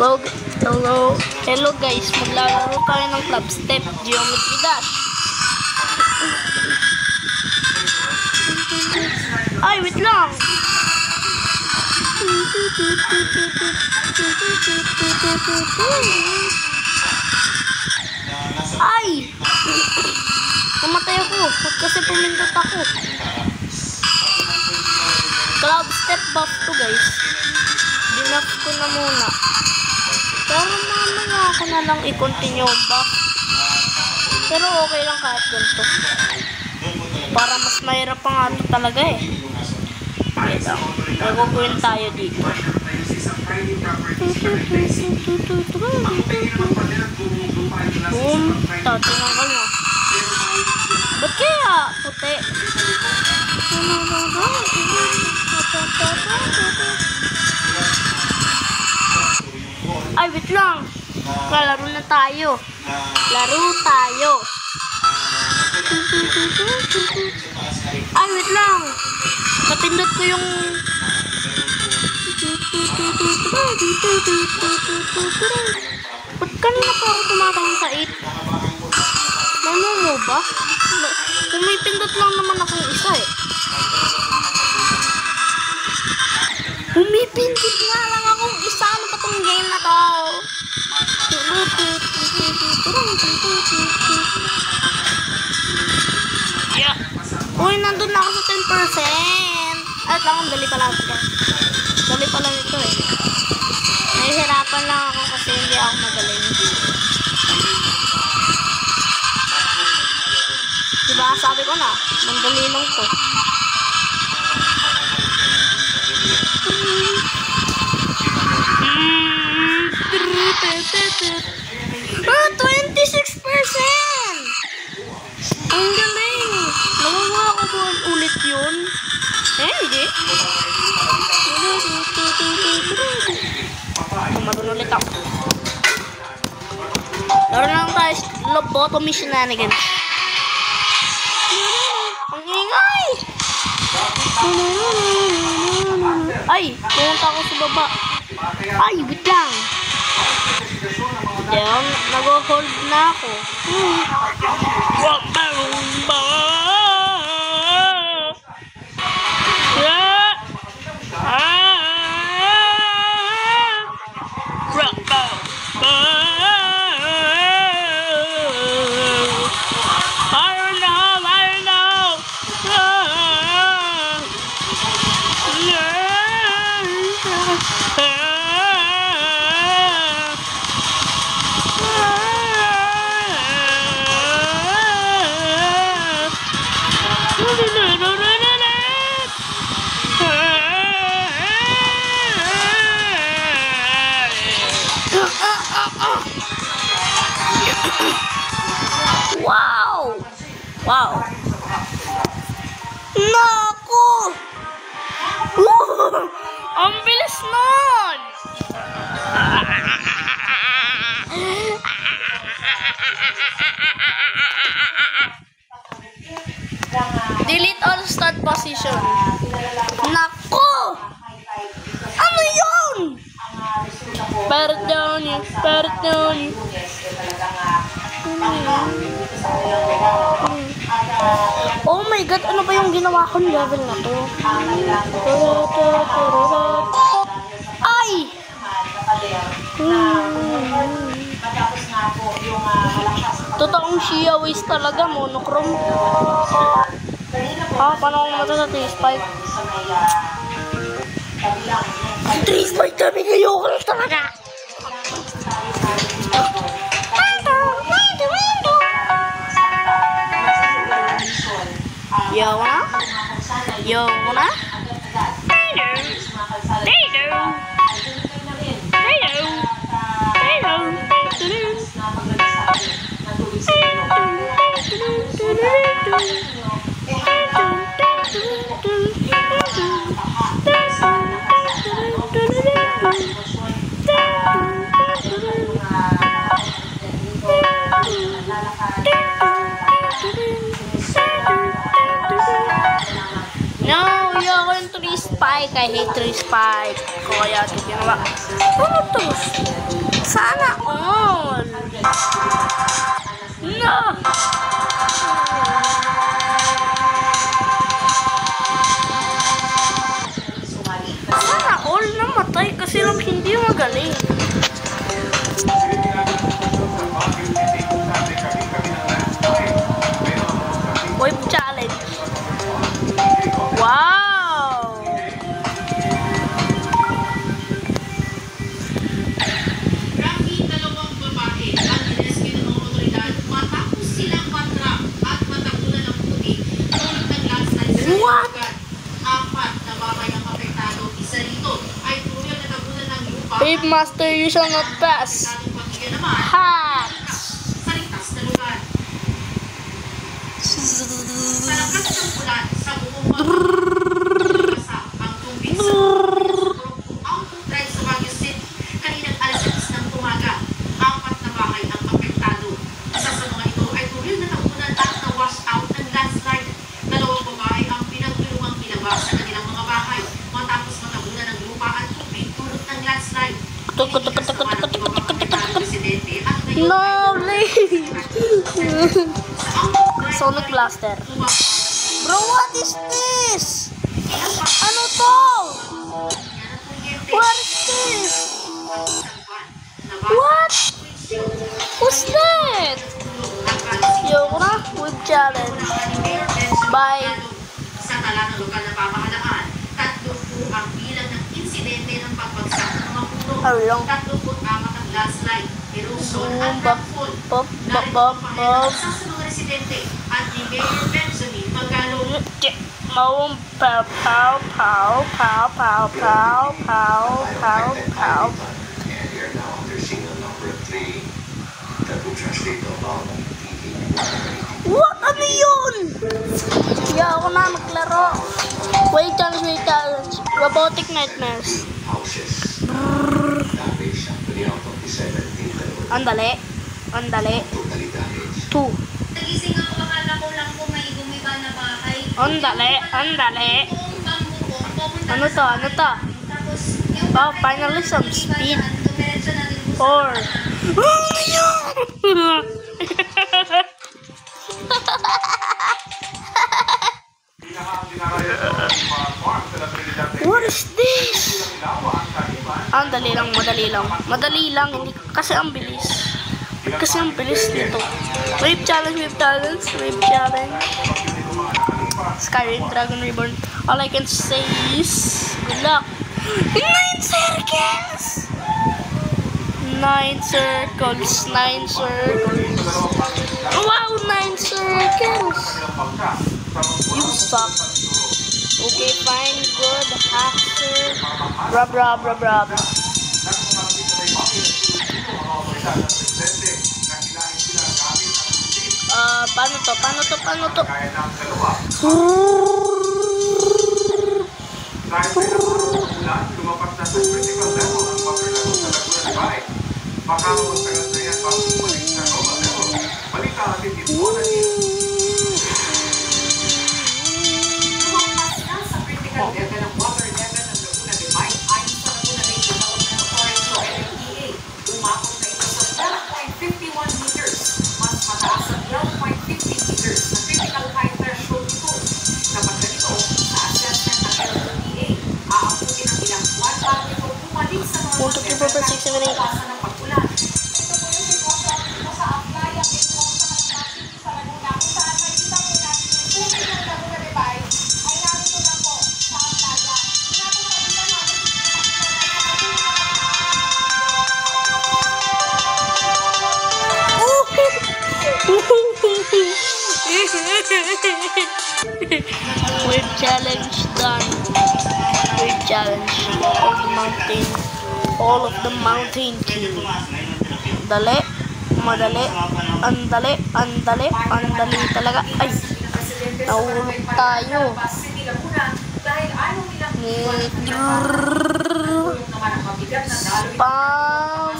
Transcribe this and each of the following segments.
Hello guys, maglalaro tayo ng club step geometry dash. Ay, wait lang. Ay! Namatay ako kasi pumindot ako. Club step buff to guys. Dinuff ko na muna. Pero mamaya ako na lang i-continue buff. Pero okay lang kahit ganito. Para mas mahirap pa nga ito talaga eh. Wait lang. Naguguin tayo dito. Boom. Tatinanggal na. Ba't kaya puti? Ay, wait lang. Laro na tayo. Laro tayo. Ay, wait lang. Napindot ko yung... Ba't kanina pa ako tumatawang sa 8? Lalo mo ba? Kung may pindot lang naman akong isa eh. Pumipindot nga lang akong isa. Ano ba tong game na to? Yeah. Uy, nandun na ako sa 10%. At lang, dali pala ito. Dali pala ito eh. Nahihirapan lang ako kasi hindi ako magaling. Diba, sabi ko na, mandali lang to. 26%! Ang galing! Nagawa ko po ulit yun. Eh, hindi. Tumadun ulit ako. Laro lang tayo lobotomy shenanigans. Ang ingay! Ay, pumunta ako sa baba. Ay, wait lang. Diyan, nag-hold na ako. Wow! Wow! Naku! Ang bilis nun! Delete all start position. Naku! Ano yun? Pardon. Oh my god, ano ba yung ginawa kong level na to? Ay! Totoong Shia waste talaga, monochrome. Paano akong mata sa 3-spike? 3-spike kami kayo ko lang talaga! Yo, na? No, yo, 3 spike. I hate 3 spike. Kaya ito ginawa. Ano to? Sana all. No! Sana all namatay kasi lang hindi magaling. Wave challenge. Wow! Grabe, dalawang babae ang nirescue ng mga otoridad matapos silang matrap at matagulan ng puti tulad ng landslide sa What? lugar. 4 na babae ang apektado. Isa rito ay tuluyang natagulan ng lupa. Wave master, you shall not pass. Ating pamilya naman Hats! sa ligtas na lugar. Sa lakas ng ulan sa buong basa ang tubig sa autodrive sa Baguio City kaninang alas 6 ng umaga. 4 na bahay ang apektado. Isa sa mga ito ay tuloy na nakunan at na-wash out ng landslide. 2 babae ang pinagtulungang ilabas sa kanilang mga bahay matapos matabunan ng lupa at tubig tulot ng landslide. No, lady! Sonic Blaster. Bro, what is this? Ano to? What is this? What? What's that? Yung na, with challenge. Bye. Sa tala ng lokal na pamahalaan, 3 po ang bilang ng insidente ng pagbagsak ng mga puno. Along. 34 ang landslide, erosion at landfall. Pop. Sa mga residente at ni Mayor Benjamin Magalong. Maum pow pow pow pow pow pow pow pow pow. And you're now under signal number 3 that will translate to about 18. What? Ano yun? Hindi ako na maglaro. Wait challenge. Robotic nightmares. Houses. Damage to the out of the 17 that were Andali. totally damaged. 2. Nagising ako, akala ko lang po may gumiba na bahay. Andali. Buong bamboo ko, pumunta Ano na sa to? bahay. Tapos, yung Oh, finally some gumiba speed. na, dumiretso na rin po sa 4. Ano yun? What is this? Madali lang. Hindi kasi ang bilis. Kasi ang bilis nito. Wave challenge. Skyrim Dragon Reborn. All I can say is good luck. 9 circles! 9 circles. Wow, 9 circles! You suck. Okay, fine, good, hacker. Rub. Paano to? Baka magtagal na yan bago bumalik sa normal level. Balita natin dito na Lumampas na sa critical level ng water level ng Laguna de Bay ayon sa Laguna Bay Development Authority o LMDA. Umabot na ito sa 12.51 meters. Mas mataas sa 12.50 meters na critical high threshold ito. Kapag ganito, sa assessment ng LMDA, aabutin ang ilang buwan bago ito bumalik sa normal level kahit kawasan ng pag-ulan. Ito po yung sitwasyon dito sa Aplaya, Bitwang sa Malapasig sa Laguna. Kung saan makikita po natin yung tubig ng Laguna de Bay ay narito na po sa Aplaya. Pinapakita natin Wave challenge done. Wave challenge. All of the mountain king. Madali. Andali talaga. Ay, nahulog tayo. Spam.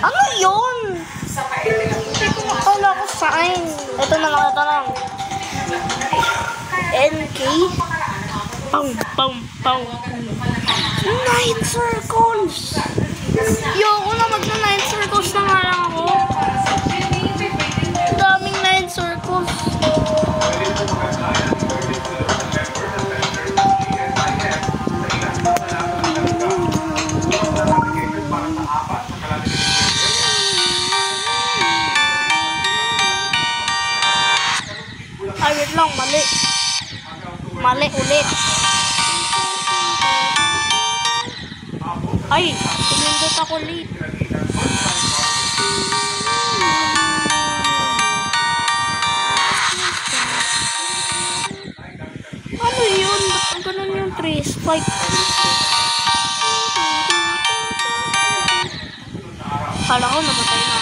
Ano yun? Wala ko sign. Ito na lang. NK. Pow, pow, pow. 9 circles! Yoko na mag-9 circles na nga lang ako. Ang daming 9 circles. Ay, wait lang, mali. Mali ulit. Ay, tumindot ako late. Ano yun? Ba't ganun yung 3 spike? Kala ko namatay na